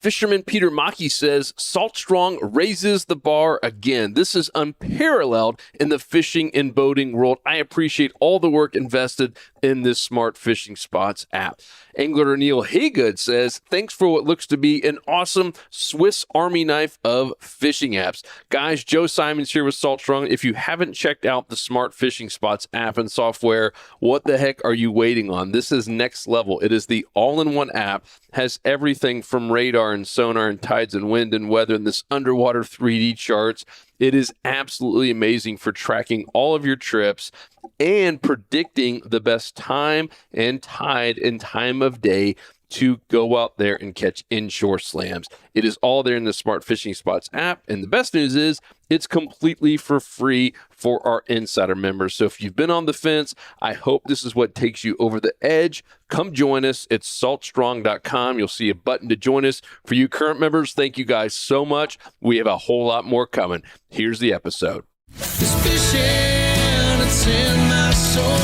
Fisherman Peter Maki says, Salt Strong raises the bar again. This is unparalleled in the fishing and boating world. I appreciate all the work invested in this Smart Fishing Spots app. Angler Neil Haygood says, thanks for what looks to be an awesome Swiss Army knife of fishing apps. Guys, Joe Simons here with Salt Strong. If you haven't checked out the Smart Fishing Spots app and software, what the heck are you waiting on? This is next level. It is the all-in-one app, has everything from radar and sonar and tides and wind and weather and this underwater 3D charts. It is absolutely amazing for tracking all of your trips and predicting the best time and tide and time of day to go out there and catch inshore slams. It is all there in the Smart Fishing Spots app. And the best news is it's completely for free for our insider members. So if you've been on the fence, I hope this is what takes you over the edge. Come join us. It's saltstrong.com. You'll see a button to join us. For you current members, thank you guys so much. We have a whole lot more coming. Here's the episode. This fishing, it's in my soul.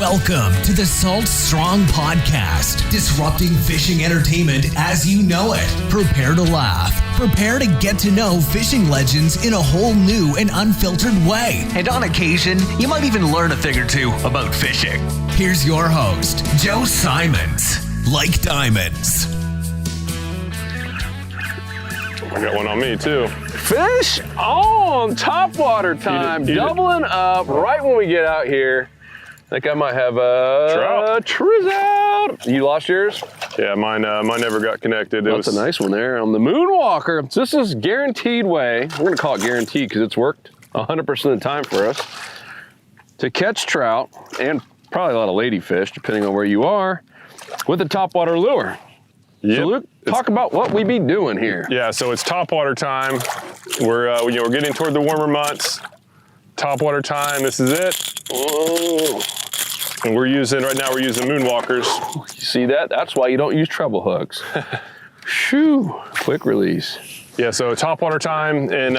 Welcome to the Salt Strong Podcast, disrupting fishing entertainment as you know it. Prepare to laugh. Prepare to get to know fishing legends in a whole new and unfiltered way. And on occasion, you might even learn a thing or two about fishing. Here's your host, Joe Simons. Like diamonds. I got one on me too. Fish on topwater time. Doubling up right when we get out here. I think I might have a Trout. You lost yours? Yeah, mine never got connected. That's a nice one there on the Moonwalker. This is guaranteed way. We're gonna call it guaranteed because it's worked 100% of the time for us to catch trout and probably a lot of ladyfish, depending on where you are, with a topwater lure. Yep. So Luke, talk about what we be doing here. Yeah, so it's topwater time. We're getting toward the warmer months. Topwater time. This is it. Whoa. And we're using Moonwalkers. You see that? That's why you don't use treble hooks. Shoo! Quick release. Yeah, so topwater time, and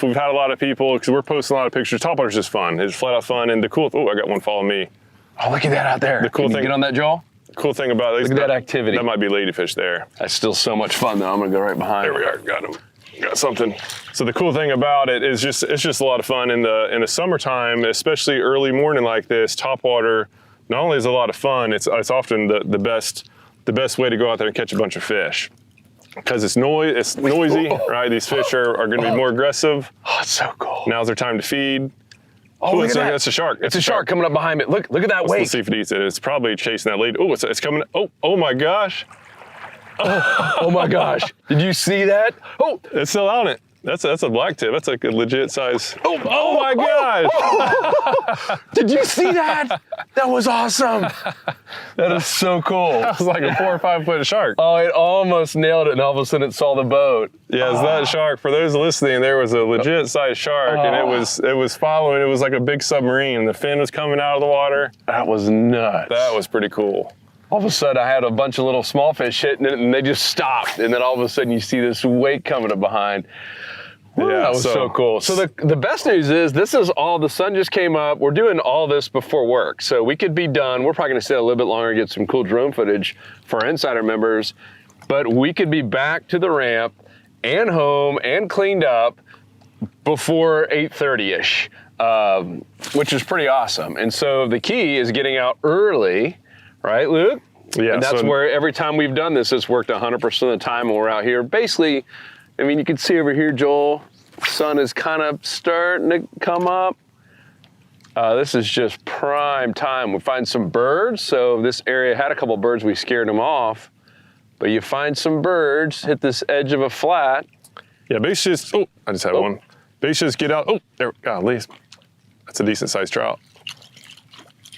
we've had a lot of people because we're posting a lot of pictures. Topwater's just fun. It's flat out fun, and I got one following me. Oh, look at that out there. The cool Can thing. you get on that, Joel? Cool thing about it. Look at that activity. That might be ladyfish there. That's still so much fun, though. I'm gonna go right behind. There we are. Got him. Got something. So the cool thing about it is it's just a lot of fun in the summertime, especially early morning like this. Topwater not only is a lot of fun, it's often the best way to go out there and catch a bunch of fish because it's noisy, right? These fish are going to be more aggressive. Oh, it's so cool. Now's their time to feed. Oh, look at that. That's a shark. It's a shark coming up behind me. Look at that wake. Let's see if it eats it. It's probably chasing that lady. Oh, it's coming. Oh my gosh. Oh my gosh. Did you see that? Oh, it's still on it. That's a black tip. That's like a legit size. Oh my gosh. Did you see that? That was awesome. That is so cool. That was like a 4 or 5 foot shark. Oh, it almost nailed it, and all of a sudden it saw the boat. Yeah, it's that shark. For those listening, there was a legit size shark, and it was following. It was like a big submarine. The fin was coming out of the water. That was nuts. That was pretty cool. All of a sudden, I had a bunch of little small fish hitting it, and they just stopped. And then all of a sudden, you see this wake coming up behind. Woo, Yeah, that was so cool. So the best news is this is all, the sun just came up. We're doing all this before work. So we could be done. We're probably going to stay a little bit longer and get some cool drone footage for our insider members. But we could be back to the ramp and home and cleaned up before 8:30-ish, which is pretty awesome. And so the key is getting out early. Right, Luke? Yeah. And that's where every time we've done this, it's worked 100% of the time when we're out here. Basically, I mean, you can see over here, Joel, the sun is kind of starting to come up. This is just prime time. We find some birds. So this area had a couple of birds. We scared them off. But you find some birds, hit this edge of a flat. Yeah, basically just, I just had one. Basically just get out. Oh, there, golly. That's a decent sized trout.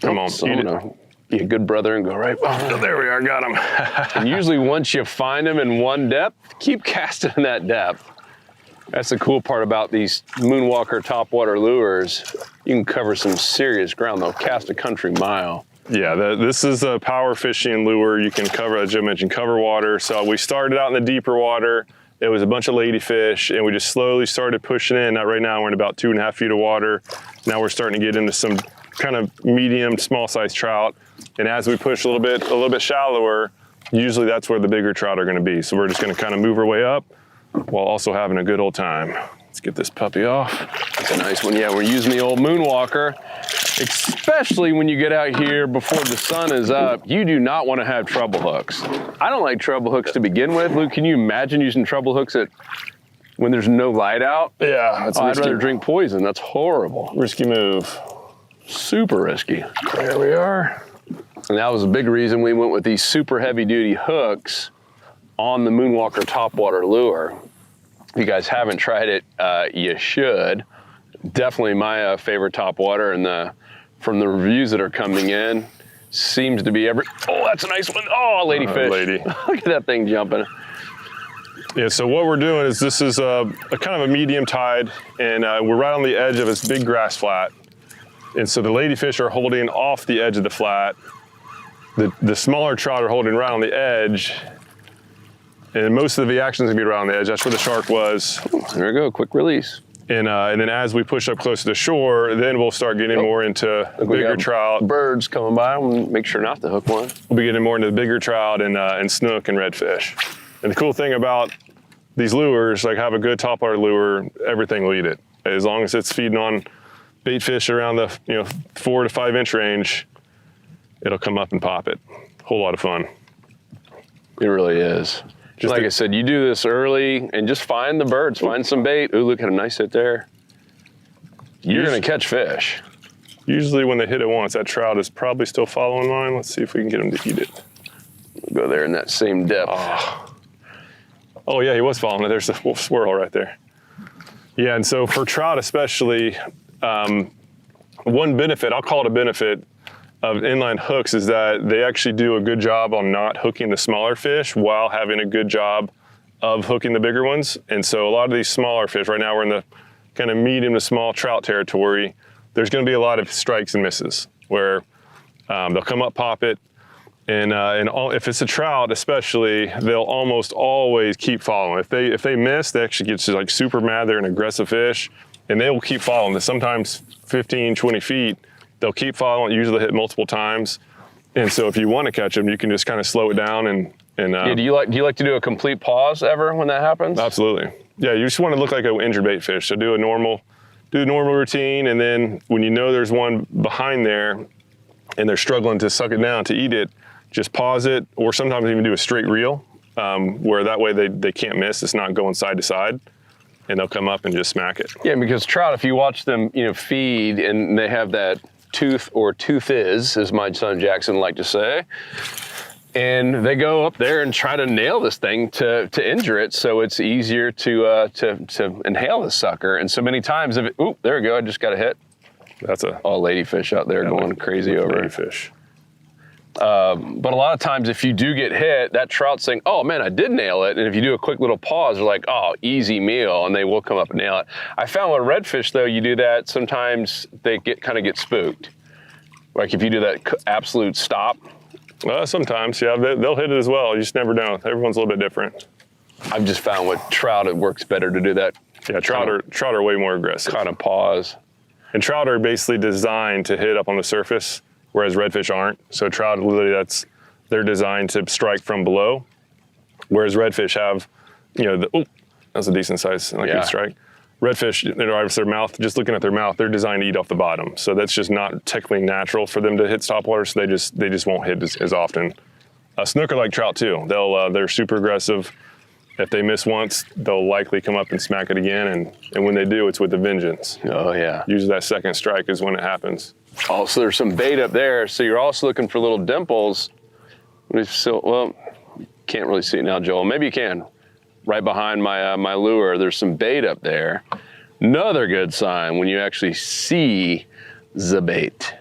Come on, so eat I'm gonna be a good brother and go right. Oh, there we are, got him. And usually once you find them in one depth, keep casting in that depth. That's the cool part about these Moonwalker topwater lures. You can cover some serious ground. They'll cast a country mile. Yeah, this is a power fishing lure. You can cover, as Joe mentioned, cover water. So we started out in the deeper water. It was a bunch of ladyfish, and we just slowly started pushing in. Right now we're in about 2.5 feet of water. Now we're starting to get into some kind of medium, small size trout. And as we push a little bit shallower, usually that's where the bigger trout are going to be. So we're just going to kind of move our way up while also having a good old time. Let's get this puppy off. That's a nice one. Yeah, we're using the old moonwalker, especially when you get out here before the sun is up. You do not want to have treble hooks. I don't like treble hooks to begin with. Luke, can you imagine using treble hooks when there's no light out? Yeah, that's I'd rather drink poison. That's horrible. Risky move. Super risky. There we are. And that was a big reason we went with these super heavy duty hooks on the Moonwalker topwater lure. If you guys haven't tried it, you should. Definitely my favorite topwater, and from the reviews that are coming in, seems to be oh, that's a nice one. Oh, ladyfish. Lady. Look at that thing jumping. Yeah, so what we're doing is this is a kind of a medium tide, and we're right on the edge of this big grass flat. And so the ladyfish are holding off the edge of the flat. The smaller trout are holding right on the edge. And most of the action is gonna be right on the edge. That's where the shark was. There we go, quick release. And then as we push up closer to shore, then we'll start getting more into bigger trout. Birds coming by, we'll make sure not to hook one. We'll be getting more into the bigger trout and snook and redfish. And the cool thing about these lures, like have a good topwater lure, everything will eat it. As long as it's feeding on bait fish around the 4 to 5 inch range, it'll come up and pop it. Whole lot of fun. It really is. Just like I said, you do this early and just find the birds, find some bait. Ooh, look at a nice hit there. You're gonna catch fish. Usually when they hit it once, that trout is probably still following line. Let's see if we can get him to eat it. We'll go there in that same depth. Oh yeah, he was following it. There's a wolf swirl right there. Yeah, and so for trout especially, one benefit, I'll call it a benefit, of inline hooks is that they actually do a good job on not hooking the smaller fish while having a good job of hooking the bigger ones. And so a lot of these smaller fish, right now we're in the kind of medium to small trout territory, there's gonna be a lot of strikes and misses where they'll come up, pop it, and if it's a trout especially, they'll almost always keep following. If they miss, they actually get like super mad. They're an aggressive fish, and they will keep following. Sometimes 15, 20 feet, they'll keep following. Usually hit multiple times, and so if you want to catch them, you can just kind of slow it down and. Yeah, do you like to do a complete pause ever when that happens? Absolutely. Yeah, you just want to look like an injured bait fish. So do the normal routine, and then when you know there's one behind there, and they're struggling to suck it down to eat it, just pause it, or sometimes even do a straight reel, where that way they can't miss. It's not going side to side, and they'll come up and just smack it. Yeah, because trout, if you watch them, feed, and they have that tooth or toothes, as my son Jackson liked to say, and they go up there and try to nail this thing to injure it, so it's easier to inhale the sucker. And so many times, there we go, I just got a hit. That's a ladyfish out there going crazy over ladyfish. But a lot of times if you do get hit, that trout's saying, oh man, I did nail it. And if you do a quick little pause, they're like, oh, easy meal, and they will come up and nail it. I found with redfish though, you do that, sometimes they kind of get spooked. Like if you do that absolute stop. Sometimes, yeah, they'll hit it as well. You just never know. Everyone's a little bit different. I've just found with trout, it works better to do that. Yeah, trout are way more aggressive. Kind of pause. And trout are basically designed to hit up on the surface, whereas redfish aren't. So trout, literally, they're designed to strike from below, whereas redfish have, that's a decent size good strike. Redfish, their mouth, just looking at their mouth, they're designed to eat off the bottom. So that's just not technically natural for them to hit topwater, so they just won't hit as often. Snook are like trout too. They're super aggressive. If they miss once, they'll likely come up and smack it again, and when they do, it's with a vengeance. Oh yeah. Usually that second strike is when it happens. Also, there's some bait up there, so you're also looking for little dimples. Well, can't really see it now, Joel. Maybe you can. Right behind my lure, there's some bait up there. Another good sign when you actually see the bait.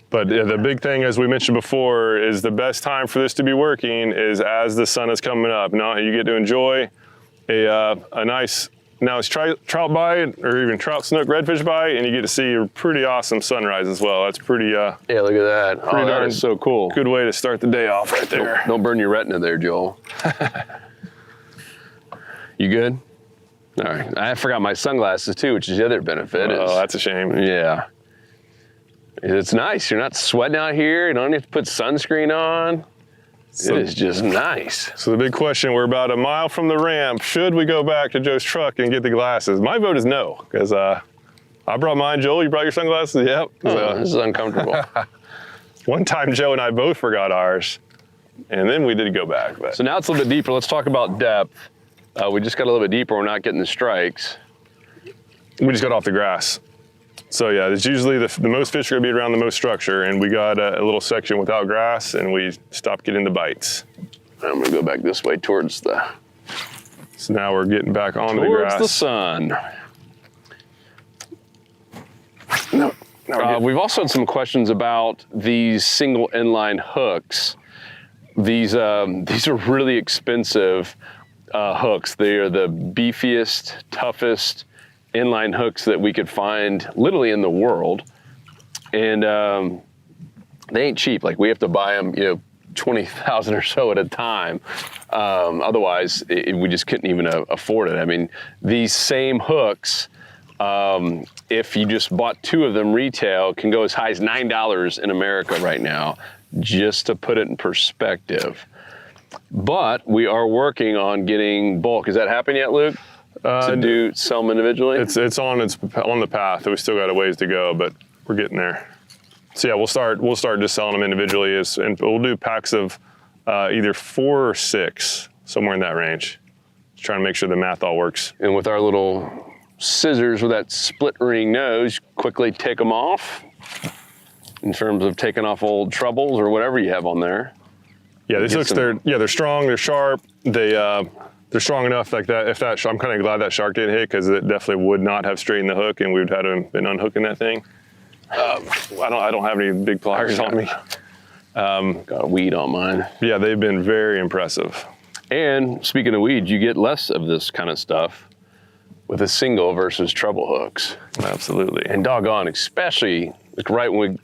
But the big thing, as we mentioned before, is the best time for this to be working is as the sun is coming up. Now you get to enjoy a nice, now it's trout bite or even trout, snook, redfish bite, and you get to see a pretty awesome sunrise as well. That's pretty, yeah, look at that. Pretty darn, that is so cool. Good way to start the day off right there. Don't burn your retina there, Joel. You good? All right. I forgot my sunglasses too, which is the other benefit. Oh, that's a shame. Yeah. It's nice. You're not sweating out here. You don't have to put sunscreen on. It is just nice. So the big question, we're about a mile from the ramp. Should we go back to Joe's truck and get the glasses? My vote is no, because I brought mine. Joel, you brought your sunglasses? Yep. This is uncomfortable. One time Joe and I both forgot ours, and then we did go back. But. So now it's a little bit deeper. Let's talk about depth. We just got a little bit deeper. We're not getting the strikes. We just got off the grass. So yeah, it's usually the most fish are gonna be around the most structure, and we got a little section without grass, and we stopped getting the bites. I'm gonna go back this way towards the So now we're getting back onto the grass. the sun. We've also had some questions about these single inline hooks. These are really expensive hooks. They are the beefiest, toughest inline hooks that we could find literally in the world. And they ain't cheap. Like, we have to buy them, 20,000 or so at a time. Otherwise, we just couldn't even afford it. I mean, these same hooks, if you just bought 2 of them retail, can go as high as $9 in America right now, just to put it in perspective. But we are working on getting bulk. Has that happened yet, Luke? To sell them individually? It's on the path. We still got a ways to go, but we're getting there. So yeah, we'll start just selling them individually, and we'll do packs of either 4 or 6, somewhere in that range. Just trying to make sure the math all works. And with our little scissors with that split ring nose, quickly take them off in terms of taking off old troubles or whatever you have on there. Yeah, these hooks, they're strong, they're sharp, they're strong enough like that. I'm kind of glad that shark didn't hit, because it definitely would not have straightened the hook, and we would have had been unhooking that thing. I don't have any big pliers on me. Got a weed on mine. Yeah, they've been very impressive. And speaking of weeds, you get less of this kind of stuff with a single versus treble hooks. Absolutely. And doggone, especially like right when we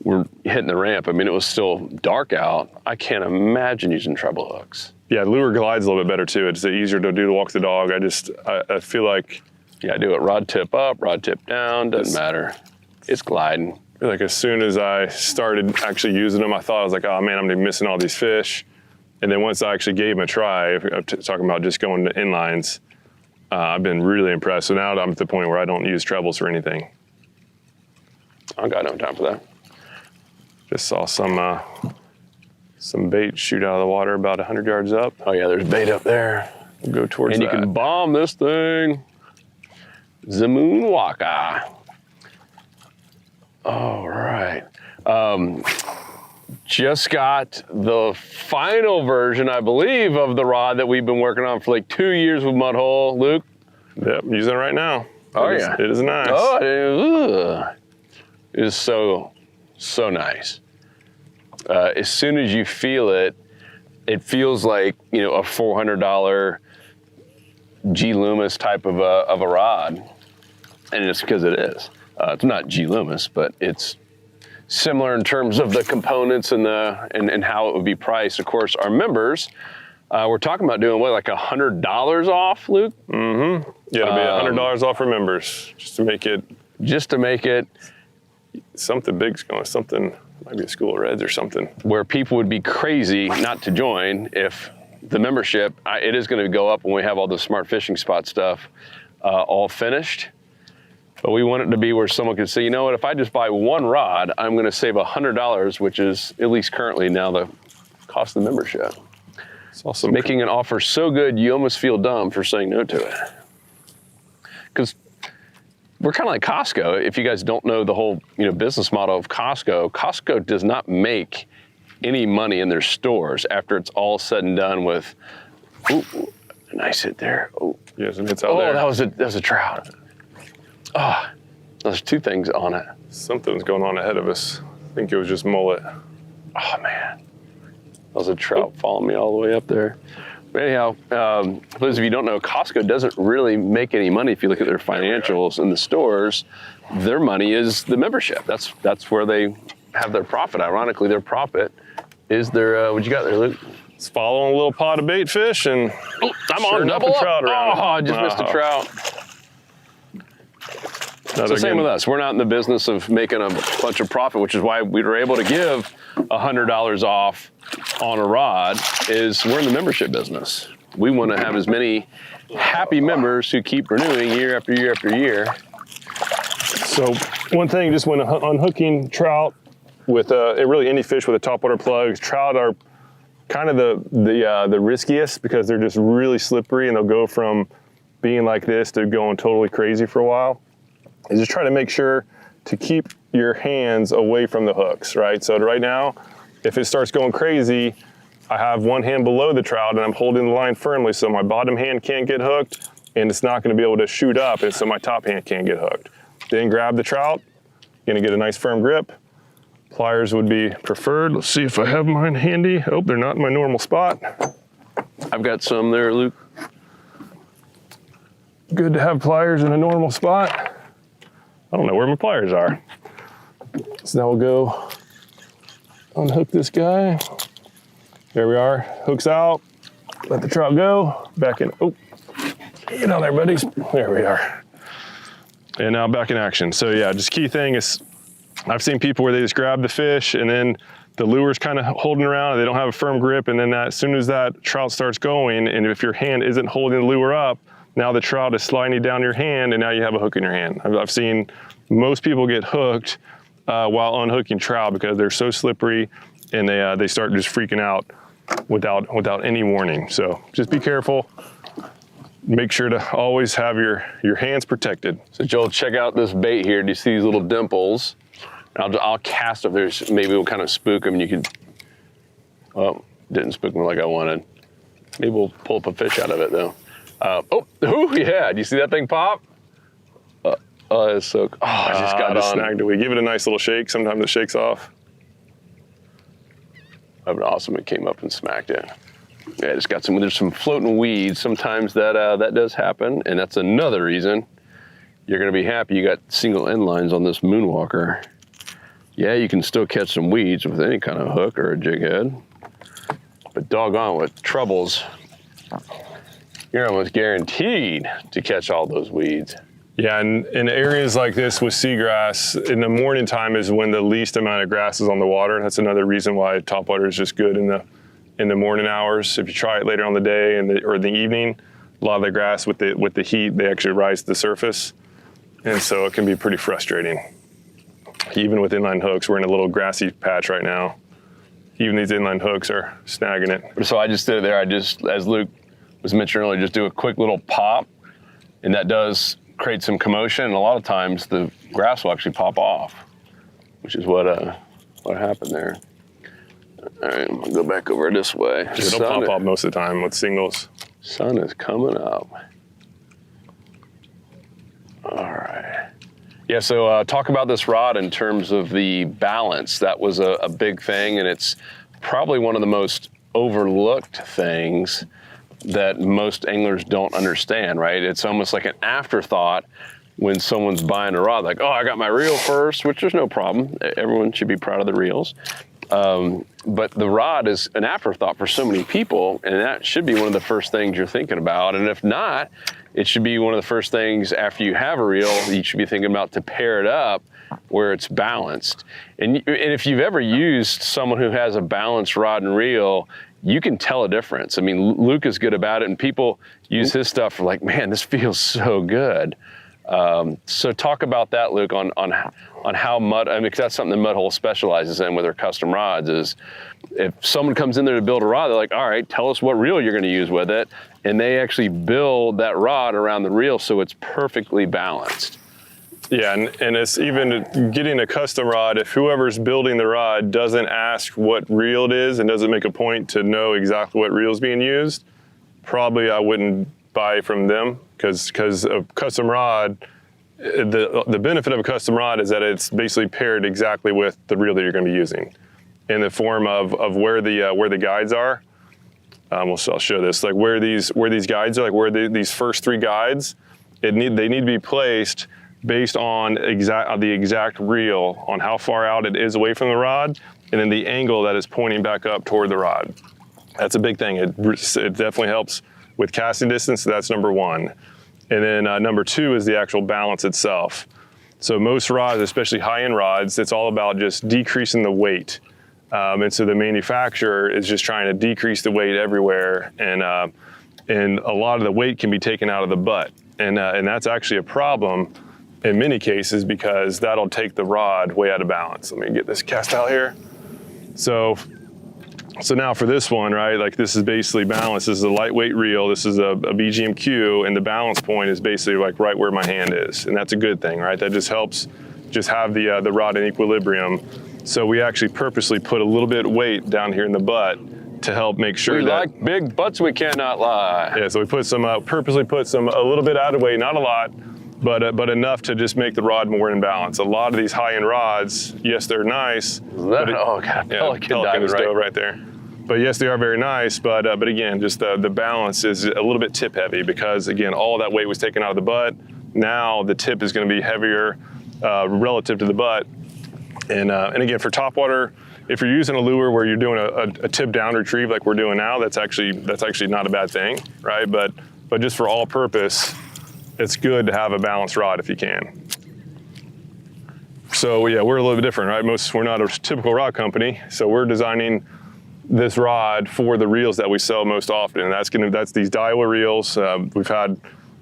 were hitting the ramp, I mean, it was still dark out. I can't imagine using treble hooks. Yeah, lure glides a little bit better too. It's easier to do to walk the dog. I feel like... Yeah, I do it rod tip up, rod tip down, doesn't matter. It's gliding. I feel like as soon as I started actually using them, I thought, I was like, oh man, I'm gonna be missing all these fish. And then once I actually gave them a try, talking about just going to inlines, I've been really impressed. So now I'm at the point where I don't use trebles for anything. I got no time for that. Just saw some bait shoot out of the water about 100 yards up. Oh yeah, there's bait up there. We'll go towards and that. You can bomb this thing. The moonwalker. All right. Just got the final version, I believe, of the rod that we've been working on for like 2 years with Mudhole. Luke? Yep, I'm using it right now. Yeah. It is nice. Oh, it is so nice. As soon as you feel it, it feels like, a $400 G Loomis type of a rod. And it's because it is. It's not G Loomis, but it's similar in terms of the components and how it would be priced. Of course, our members, we're talking about doing like $100 off, Luke? Mm-hmm. Yeah, it'll be $100 off for members, just to make it something big's going, something, might be a School of Reds or something. Where people would be crazy not to join if the membership, it is going to go up when we have all the Smart Fishing Spot stuff all finished. But we want it to be where someone can say, you know what, if I just buy one rod, I'm going to save $100, which is at least currently now the cost of the membership. It's also making an offer so good, you almost feel dumb for saying no to it. Because we're kind of like Costco. If you guys don't know the whole business model of Costco does not make any money in their stores after it's all said and done with, ooh, a nice hit there. Oh, yeah, some hits out there. That was a trout. Oh, there's 2 things on it. Something's going on ahead of us. I think it was just mullet. Oh man, that was a trout following me all the way up there. But anyhow, for those of you who don't know, Costco doesn't really make any money. If you look at their financials in the stores, their money is the membership. That's where they have their profit. Ironically, their profit is their, what you got there, Luke? It's following a little pot of bait fish, and I'm on double up. Trout around. I just missed a trout. So same with us. We're not in the business of making a bunch of profit, which is why we were able to give $100 off on a rod. Is we're in the membership business. We want to have as many happy members who keep renewing year after year after year. So one thing, just when unhooking trout with really any fish with a topwater plug, trout are kind of the riskiest because they're just really slippery, and they'll go from being like this to going totally crazy for a while. Is just try to make sure to keep your hands away from the hooks, right? So right now, if it starts going crazy, I have one hand below the trout and I'm holding the line firmly so my bottom hand can't get hooked and it's not gonna be able to shoot up, and so my top hand can't get hooked. Then grab the trout, you're gonna get a nice firm grip. Pliers would be preferred. Let's see if I have mine handy. Oh, they're not in my normal spot. I've got some there, Luke. Good to have pliers in a normal spot. I don't know where my pliers are. So now we'll go unhook this guy. There we are, hooks out. Let the trout go, back in. Oh, get on there, buddies. There we are. And now back in action. So yeah, just key thing is, I've seen people where they just grab the fish and then the lure's kind of holding around and they don't have a firm grip, and then that, as soon as that trout starts going, and if your hand isn't holding the lure up, now the trout is sliding down your hand and now you have a hook in your hand. I've seen most people get hooked while unhooking trout because they're so slippery, and they start just freaking out without any warning. So just be careful. Make sure to always have your hands protected. So Joel, check out this bait here. Do you see these little dimples? I'll cast if there's, maybe we'll kind of spook them. You could, oh, didn't spook them like I wanted. Maybe we'll pull up a fish out of it though. Oh yeah, do you see that thing pop? Oh, it's so, I just got on. Snagged it. We give it a nice little shake. Sometimes it shakes off. That was awesome. It came up and smacked it. Yeah, it's got there's some floating weeds. Sometimes that does happen, and that's another reason you're gonna be happy you got single end lines on this Moonwalker. Yeah, you can still catch some weeds with any kind of hook or a jig head, but doggone with troubles, you're almost guaranteed to catch all those weeds. Yeah, and in areas like this with seagrass, in the morning time is when the least amount of grass is on the water. That's another reason why topwater is just good in the morning hours. If you try it later on the day or the evening, a lot of the grass with the heat, they actually rise to the surface, and so it can be pretty frustrating. Even with inline hooks, we're in a little grassy patch right now. Even these inline hooks are snagging it. So I just did it there. As Luke was mentioning earlier, just do a quick little pop, and that does create some commotion, and a lot of times the grass will actually pop off, which is what happened there. All right, I'm gonna go back over this way. It'll pop off most of the time with singles. Sun is coming up. All right. Yeah, so talk about this rod in terms of the balance. That was a big thing, and it's probably one of the most overlooked things that most anglers don't understand, right? It's almost like an afterthought when someone's buying a rod, like, oh, I got my reel first, which there's no problem. Everyone should be proud of the reels. But the rod is an afterthought for so many people, and that should be one of the first things you're thinking about. And if not, it should be one of the first things after you have a reel you should be thinking about to pair it up where it's balanced. And if you've ever used someone who has a balanced rod and reel, you can tell a difference. I mean, Luke is good about it, and people use his stuff for like, man, this feels so good. So talk about that, Luke, on how mud, I mean, because that's something that Mud Hole specializes in with their custom rods, is if someone comes in there to build a rod, they're like, all right, tell us what reel you're going to use with it. And they actually build that rod around the reel so it's perfectly balanced. Yeah, and it's even getting a custom rod, if whoever's building the rod doesn't ask what reel it is and doesn't make a point to know exactly what reel is being used, probably I wouldn't buy from them, because a custom rod, the benefit of a custom rod is that it's basically paired exactly with the reel that you're going to be using, in the form of where the guides are. I'll show this, like where these guides are, like where these first three guides, they need to be placed based on the exact reel, on how far out it is away from the rod, and then the angle that is pointing back up toward the rod. That's a big thing. It definitely helps with casting distance, so that's number one. And then number two is the actual balance itself. So most rods, especially high-end rods, it's all about just decreasing the weight. And so the manufacturer is just trying to decrease the weight everywhere, and a lot of the weight can be taken out of the butt, and that's actually a problem in many cases because that'll take the rod way out of balance. Let me get this cast out here. So now for this one, right, like this is basically balanced. This is a lightweight reel. This is a BGMQ, and the balance point is basically like right where my hand is, and that's a good thing, right? That just helps just have the rod in equilibrium. So we actually purposely put a little bit of weight down here in the butt to help make sure we that— like big butts, we cannot lie. Yeah, so we put some, purposely put some, a little bit out of weight, not a lot, but enough to just make the rod more in balance. A lot of these high-end rods, yes, they're nice. Oh God, Pelican is right there. But yes, they are very nice, but again, just the balance is a little bit tip heavy because again, all that weight was taken out of the butt. Now the tip is going to be heavier relative to the butt. And again, for topwater, if you're using a lure where you're doing a tip down retrieve like we're doing now, that's actually not a bad thing, right? But just for all purpose, it's good to have a balanced rod if you can. So yeah, we're a little bit different, right? We're not a typical rod company, so we're designing this rod for the reels that we sell most often, and that's these Daiwa reels.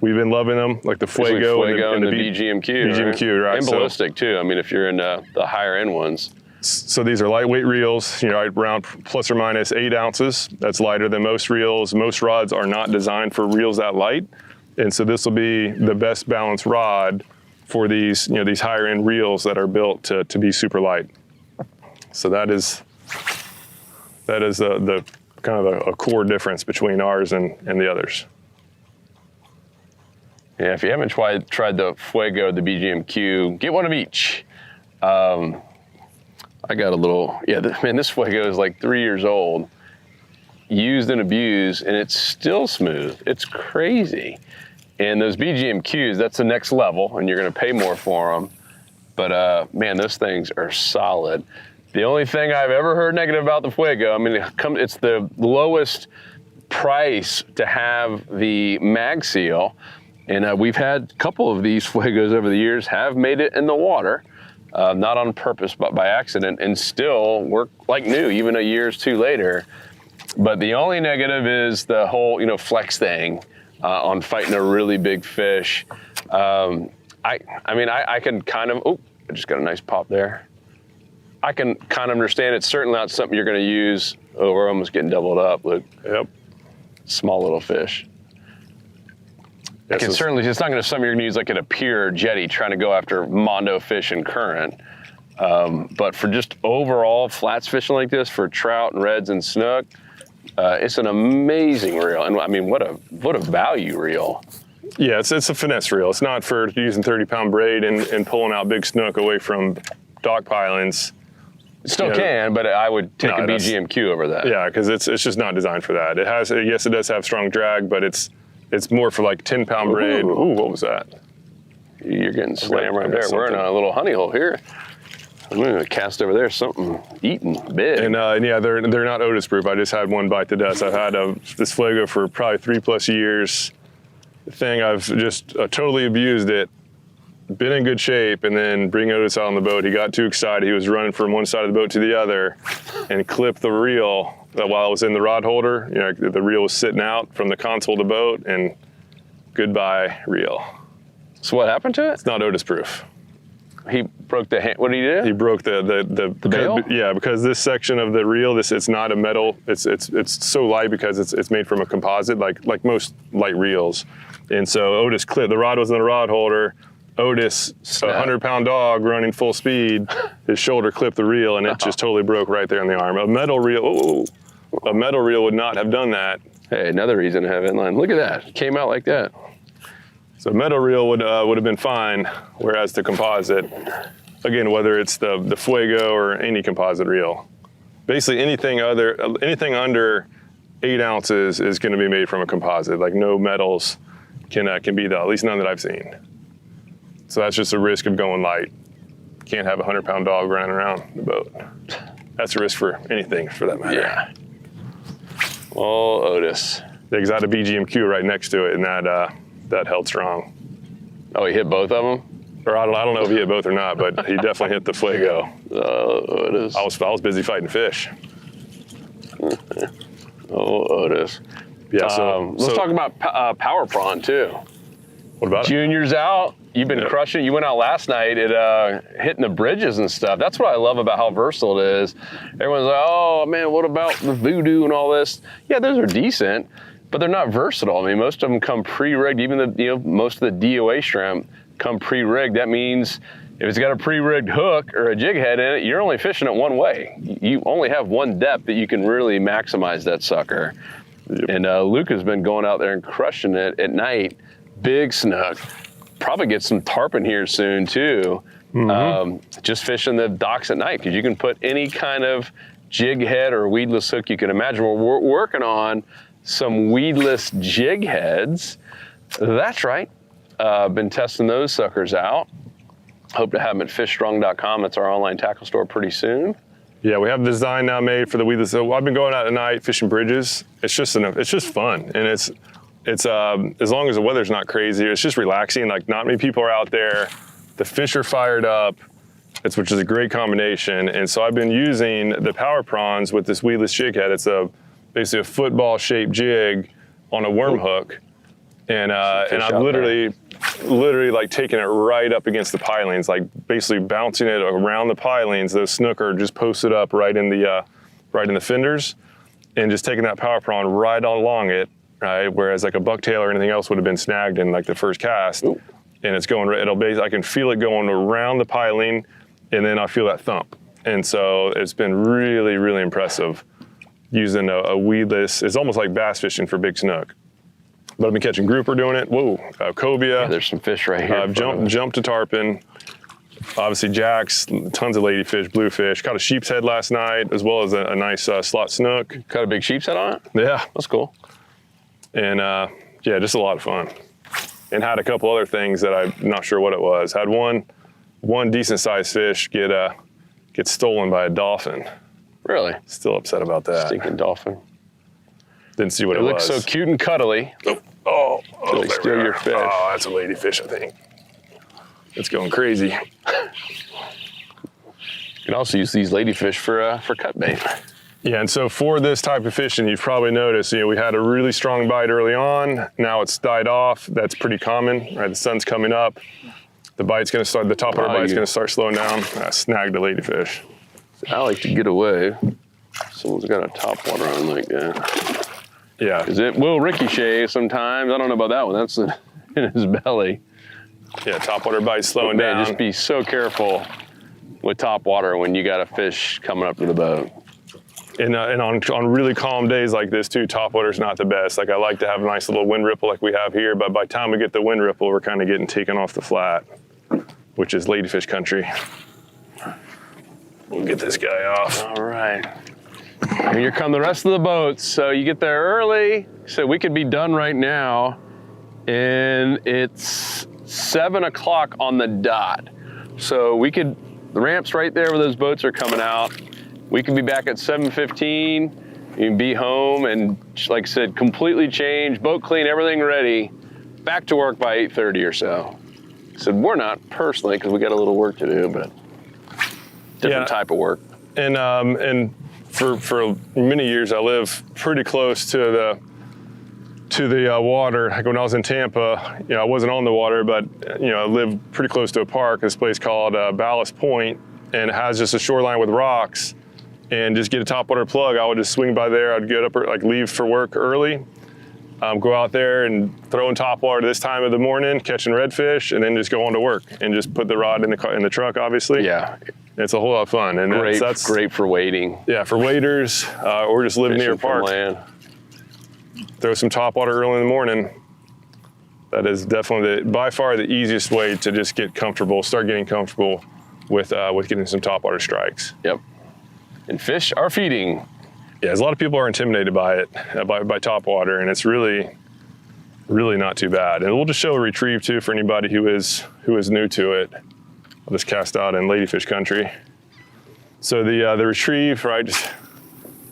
We've been loving them, like the Fuego and the BGMQ. BGMQ, right? And ballistic too. I mean, if you're in the higher end ones. So these are lightweight reels, around plus or minus 8 ounces. That's lighter than most reels. Most rods are not designed for reels that light, and so this will be the best balanced rod for these, these higher end reels that are built to be super light. So that is the kind of a core difference between ours and the others. Yeah, if you haven't tried the Fuego, the BGMQ, get one of each. I got a little, this Fuego is like 3 years old, used and abused, and it's still smooth. It's crazy. And those BGMQs, that's the next level, and you're gonna pay more for them. But man, those things are solid. The only thing I've ever heard negative about the Fuego, I mean, it's the lowest price to have the mag seal. And we've had a couple of these Fuegos over the years have made it in the water, not on purpose, but by accident, and still work like new, even a year or two later. But the only negative is the whole, flex thing on fighting a really big fish. I can kind of, I just got a nice pop there. I can kind of understand it's certainly not something you're going to use. Oh, we're almost getting doubled up. Look, yep, small little fish. It's not going to something you're going to use like at a pier or jetty trying to go after mondo fish and current. But for just overall flats fishing like this, for trout and reds and snook, it's an amazing reel. And I mean, what a value reel. Yeah, it's a finesse reel. It's not for using 30-pound braid and pulling out big snook away from dock pilings. Still can, but I would take a BGMQ over that. Yeah, because it's just not designed for that. Yes, it does have strong drag, but it's more for like 10-pound braid. Ooh, what was that? You're getting slammed right there. We're in a little honey hole here. I'm going to cast over there something eating big. And yeah, they're not Otis proof. I just had one bite to dust. I've had this Fuego for probably 3+ years. The thing, I've just totally abused it. Been in good shape, and then bring Otis out on the boat. He got too excited. He was running from one side of the boat to the other and clipped the reel while I was in the rod holder. The reel was sitting out from the console of the boat, and goodbye reel. So what happened to it? It's not Otis proof. He broke the hand. What did he do? He broke the bail? Yeah, because this section of the reel, it's not a metal. It's so light because it's made from a composite, like most light reels. And so Otis clipped. The rod was in the rod holder. Otis, a 100-pound dog running full speed, his shoulder clipped the reel, and it just totally broke right there on the arm. A metal reel would not have done that. Hey, another reason to have inline. Look at that, it came out like that. So metal reel would have been fine, whereas the composite, again, whether it's the Fuego or any composite reel, basically anything under 8 ounces is going to be made from a composite. Like no metals can be that, at least none that I've seen. So that's just a risk of going light. Can't have a 100-pound dog running around the boat. That's a risk for anything, for that matter. Yeah. Oh, Otis. Yeah, because I had a BGMQ right next to it, and that held strong. Oh, he hit both of them? Or I don't know if he hit both or not, but he definitely hit the Fuego. Otis. I was busy fighting fish. Otis. Yeah. Let's talk about power prawn too. What about it? Junior's out. You've been crushing it. You went out last night at hitting the bridges and stuff. That's what I love about how versatile it is. Everyone's like, oh man, what about the voodoo and all this? Yeah, those are decent, but they're not versatile. I mean, most of them come pre-rigged. Even most of the DOA shrimp come pre-rigged. That means if it's got a pre-rigged hook or a jig head in it, you're only fishing it one way. You only have one depth that you can really maximize that sucker. Yep. And Luke has been going out there and crushing it at night. Big snook. Probably get some tarpon here soon too. Just fishing the docks at night, because you can put any kind of jig head or weedless hook you can imagine. We're working on some weedless jig heads. That's right. Been testing those suckers out. Hope to have them at fishstrong.com. That's our online tackle store pretty soon. Yeah, we have the design now made for the weedless. So I've been going out at night fishing bridges. It's just fun, and it's as long as the weather's not crazy, it's just relaxing. Like, not many people are out there. The fish are fired up, which is a great combination. And so I've been using the power prawns with this weedless jig head. It's basically a football-shaped jig on a worm hook, and I've literally like taking it right up against the pilings, like basically bouncing it around the pilings. Those snook are just posted up right in the fenders, and just taking that power prawn right along it. Right, whereas like a bucktail or anything else would have been snagged in like the first cast. Ooh. And it's going. I can feel it going around the piling, and then I feel that thump. And so it's been really, really impressive using a weedless. It's almost like bass fishing for big snook. But I've been catching grouper doing it. Whoa, cobia. Yeah, there's some fish right here. Jumped to tarpon. Obviously jacks, tons of ladyfish, bluefish. Caught a sheep's head last night, as well as a nice slot snook. Caught a big sheep's head on it? Yeah. That's cool. And yeah, just a lot of fun. And had a couple other things that I'm not sure what it was. Had one decent sized fish get stolen by a dolphin. Really? Still upset about that. Stinking dolphin. Didn't see what it was. It looks so cute and cuddly. Oh, they steal your fish. Oh, that's a ladyfish, I think. It's going crazy. You can also use these ladyfish for cut bait. Yeah, and so for this type of fishing, you've probably noticed, we had a really strong bite early on. Now it's died off. That's pretty common, right? The sun's coming up. The bite's going to start, the top of the bite's going to start slowing down. I snagged a ladyfish. I like to get away. Someone's got a topwater on like that. Yeah. Because it will ricochet sometimes. I don't know about that one. That's in his belly. Yeah, topwater bite's slowing down. Just be so careful with topwater when you got a fish coming up to the boat. And on really calm days like this too, topwater's not the best. Like, I like to have a nice little wind ripple like we have here, but by the time we get the wind ripple, we're kind of getting taken off the flat, which is ladyfish country. We'll get this guy off. All right. And here come the rest of the boats. So you get there early. So we could be done right now. And it's 7 o'clock on the dot. So the ramp's right there where those boats are coming out. We can be back at 7:15. You can be home and, like I said, completely change, boat clean, everything ready. Back to work by 8:30 or so. So we're not personally, because we got a little work to do, but different type of work. And for many years, I lived pretty close to the water. Like when I was in Tampa, I wasn't on the water, but I lived pretty close to a park. This place called Ballast Point, and it has just a shoreline with rocks. And just get a topwater plug. I would just swing by there. I'd get up, like leave for work early, go out there and throw in topwater this time of the morning, catching redfish, and then just go on to work and just put the rod in the truck. Obviously, yeah, it's a whole lot of fun, and that's great for wading. Yeah, for waders or just living near a park. Land. Throw some topwater early in the morning. That is definitely by far the easiest way to just get comfortable, start getting comfortable with getting some topwater strikes. Yep. And fish are feeding. Yeah, a lot of people are intimidated by it, by topwater, and it's really, really not too bad. And we'll just show a retrieve too for anybody who is new to it. I'll just cast out in ladyfish country. So the retrieve, right, just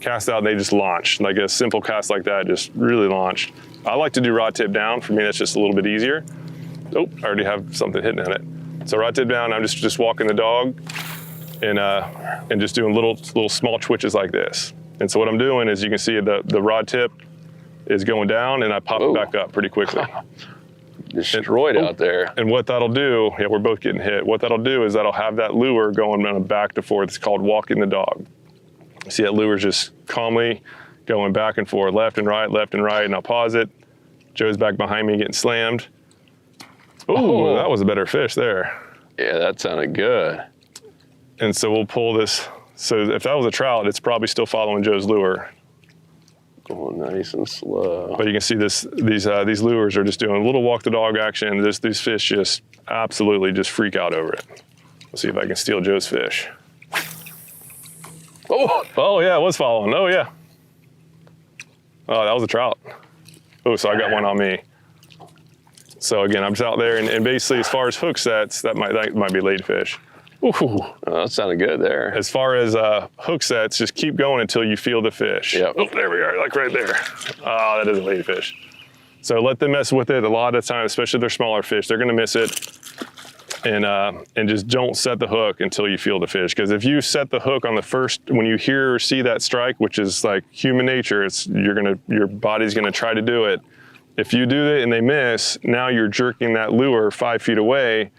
cast out and they just launch. Like a simple cast like that, just really launched. I like to do rod tip down. For me, that's just a little bit easier. Oh, I already have something hitting in it. So right tip down, I'm just walking the dog and just doing little small twitches like this. And so what I'm doing is you can see the rod tip is going down and I pop it back up pretty quickly. Destroyed out there. And what that'll do, yeah, we're both getting hit. What that'll do is that'll have that lure going on a back to forth. It's called walking the dog. See that lure's just calmly going back and forth, left and right, and I'll pause it. Joe's back behind me getting slammed. Ooh, that was a better fish there. Yeah, that sounded good. And so we'll pull this. So if that was a trout, it's probably still following Joe's lure. Going nice and slow. But you can see these lures are just doing a little walk the dog action. These fish just absolutely just freak out over it. Let's see if I can steal Joe's fish. Oh yeah, it was following. Oh yeah. Oh, that was a trout. Oh, so I got one on me. So again, I'm just out there, and basically as far as hook sets, that might be ladyfish. Ooh. Oh, that sounded good there. As far as hook sets, just keep going until you feel the fish. Yep. Oh, there we are, like right there. Oh, that is a ladyfish. So let them mess with it. A lot of the time, especially if they're smaller fish, they're gonna miss it. And just don't set the hook until you feel the fish. Because if you set the hook on the first, when you hear or see that strike, which is like human nature, your body's gonna try to do it. If you do it and they miss, now you're jerking that lure 5 feet away,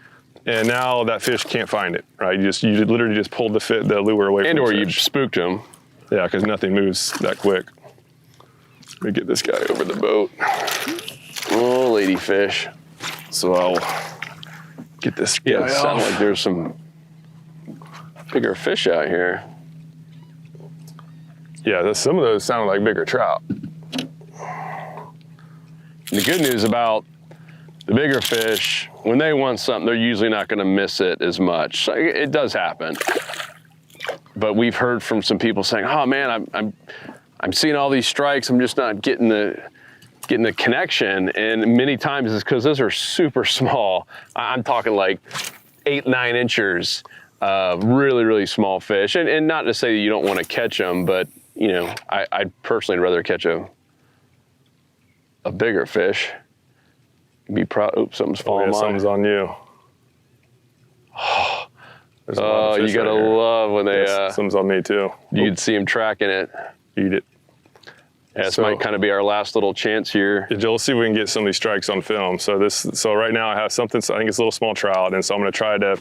and now that fish can't find it, right? You literally just pulled the lure away from the fish. And or you spooked him. Yeah, because nothing moves that quick. Let me get this guy over the boat. Oh, ladyfish. So I'll get this guy Yeah, it sounds off. like there's some bigger fish out here. Yeah, some of those sound like bigger trout. The good news about the bigger fish, when they want something, they're usually not going to miss it as much. So it does happen. But we've heard from some people saying, "Oh man, I'm seeing all these strikes. I'm just not getting the connection." And many times it's because those are super small. I'm talking like 8-9 inches, really, really small fish. And not to say that you don't want to catch them, but you know, I'd personally rather catch a bigger fish. Be proud. Oops, something's falling on. Something's on you. There's a lot of Oh, fish you gotta right here. love when they. Yes, something's on me too. You'd see them tracking it. Eat it. Yeah, this So- might kind of be our last little chance here. Yeah, Joel, let's see if we can get some of these strikes on film. So right now I have something. So I think it's a little small trout, and so I'm going to try to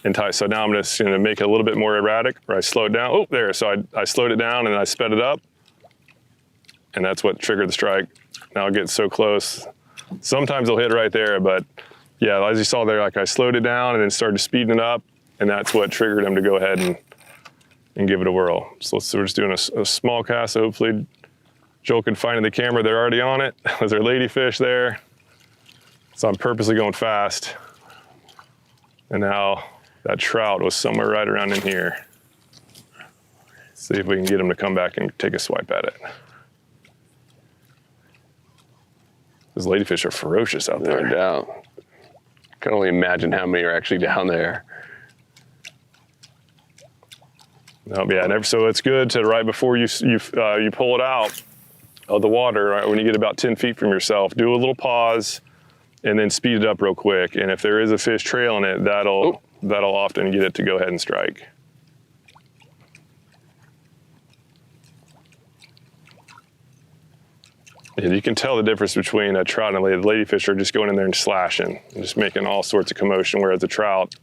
entice. So now I'm just going to make it a little bit more erratic, or I slow it down. Oh, there. So I slowed it down and I sped it up, and that's what triggered the strike. Now it gets so close. Sometimes they'll hit right there, but yeah, as you saw there, like I slowed it down and then started speeding it up, and that's what triggered him to go ahead and give it a whirl. So we're just doing a small cast. So hopefully Joel can find in the camera, they're already on it. There's our ladyfish there. So I'm purposely going fast. And now that trout was somewhere right around in here. See if we can get him to come back and take a swipe at it. Those ladyfish are ferocious out No there. doubt. Can only imagine how many are actually down there. So it's good to right before you pull it out of the water, right, when you get about 10 feet from yourself, do a little pause and then speed it up real quick. And if there is a fish trailing it, that'll often get it to go ahead and strike. And you can tell the difference between a trout and a ladyfish are just going in there and slashing, and just making all sorts of commotion, whereas the trout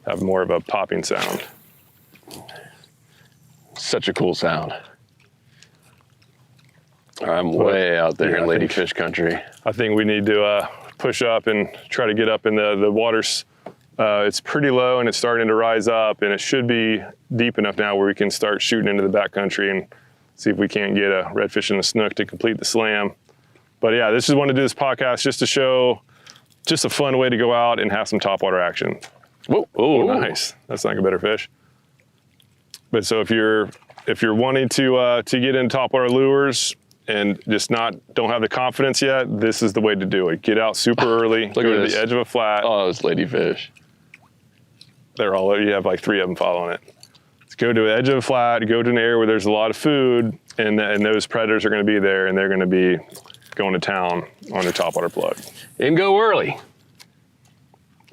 have more of a popping sound. Such a cool sound. I'm way out there in I think- ladyfish country. I think we need to push up and try to get up in the waters. It's pretty low and it's starting to rise up, and it should be deep enough now where we can start shooting into the backcountry and see if we can't get a redfish and a snook to complete the slam. But yeah, this is one to do this podcast just to show just a fun way to go out and have some topwater action. Whoa. Oh, nice. That's like a better fish. But so if you're wanting to get in topwater lures and just don't have the confidence yet, this is the way to do it. Get out super early, go at to this. the edge of a flat. Oh, it's ladyfish. You have like 3 of them following it. Let's go to the edge of a flat, go to an area where there's a lot of food, and those predators are going to be there, and they're going to be going to town on their topwater plug. And go early.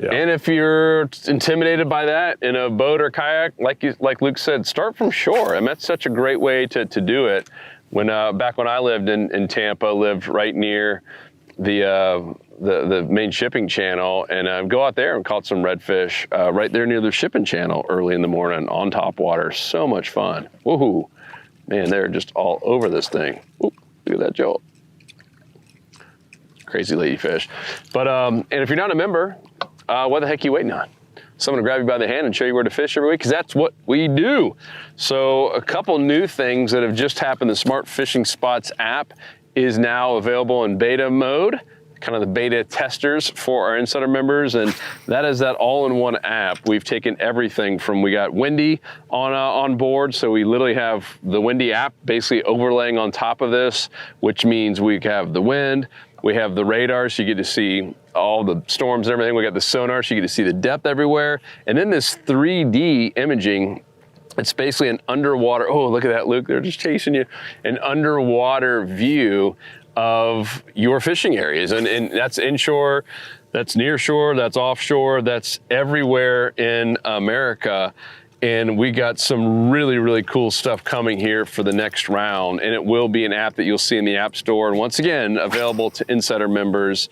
Yeah. And if you're intimidated by that in a boat or kayak, like Luke said, start from shore. And that's such a great way to do it. Back when I lived in Tampa, lived right near the main shipping channel, and go out there and caught some redfish right there near the shipping channel early in the morning on topwater. So much fun. Woohoo. Man, they're just all over this thing. Ooh, look at that jolt. Crazy ladyfish. But and if you're not a member, what the heck are you waiting on? Someone to grab you by the hand and show you where to fish every week, because that's what we do. So a couple new things that have just happened. The Smart Fishing Spots app is now available in beta mode, kind of the beta testers for our insider members, and that is that all-in-one app. We've taken everything from, we got Windy on board, so we literally have the Windy app basically overlaying on top of this, which means we have the wind, we have the radar, so you get to see all the storms and everything. We got the sonar, so you get to see the depth everywhere. And then this 3D imaging, it's basically an underwater, oh, look at that, Luke, they're just chasing you, an underwater view of your fishing areas. And that's inshore, that's near shore, that's offshore, that's everywhere in America. And we got some really, really cool stuff coming here for the next round. And it will be an app that you'll see in the App Store. And once again, available to insider members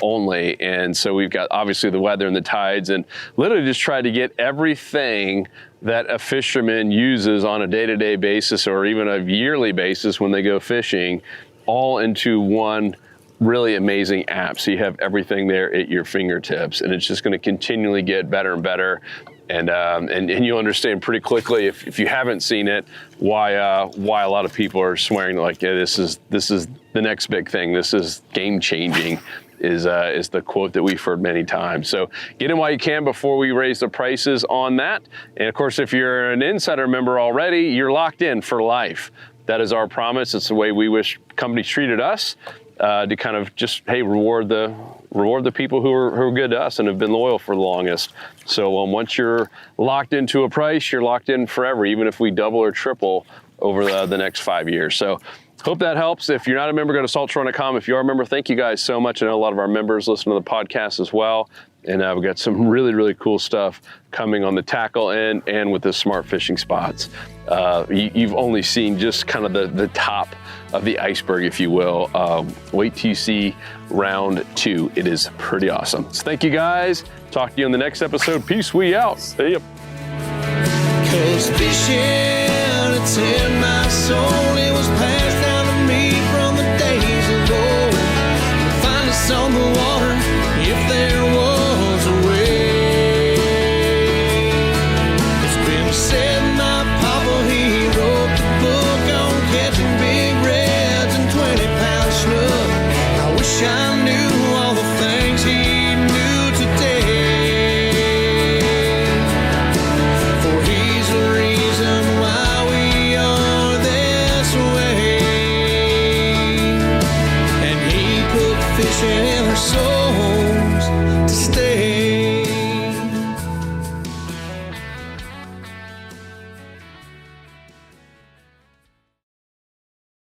only. And so we've got obviously the weather and the tides, and literally just tried to get everything that a fisherman uses on a day-to-day basis or even a yearly basis when they go fishing, all into one really amazing app. So you have everything there at your fingertips, and it's just going to continually get better and better. And you'll understand pretty quickly, if you haven't seen it, why a lot of people are swearing like, yeah, this is the next big thing. This is game changing, is the quote that we've heard many times. So get in while you can before we raise the prices on that. And of course, if you're an insider member already, you're locked in for life. That is our promise. It's the way we wish companies treated us, to kind of just, hey, reward the people who are good to us and have been loyal for the longest. So once you're locked into a price, you're locked in forever, even if we double or triple over the next 5 years. So hope that helps. If you're not a member, go to saltshore.com. If you are a member, thank you guys so much. I know a lot of our members listen to the podcast as well. And we've got some really, really cool stuff coming on the tackle end and with the Smart Fishing Spots. You've only seen just kind of the top of the iceberg, if you will. Wait till you see round 2. It is pretty awesome. So thank you guys. Talk to you on the next episode. Peace, we out. See ya. 'Cause fishing, it's in my soul. It was passed down to me from the days of old. Find us on the water.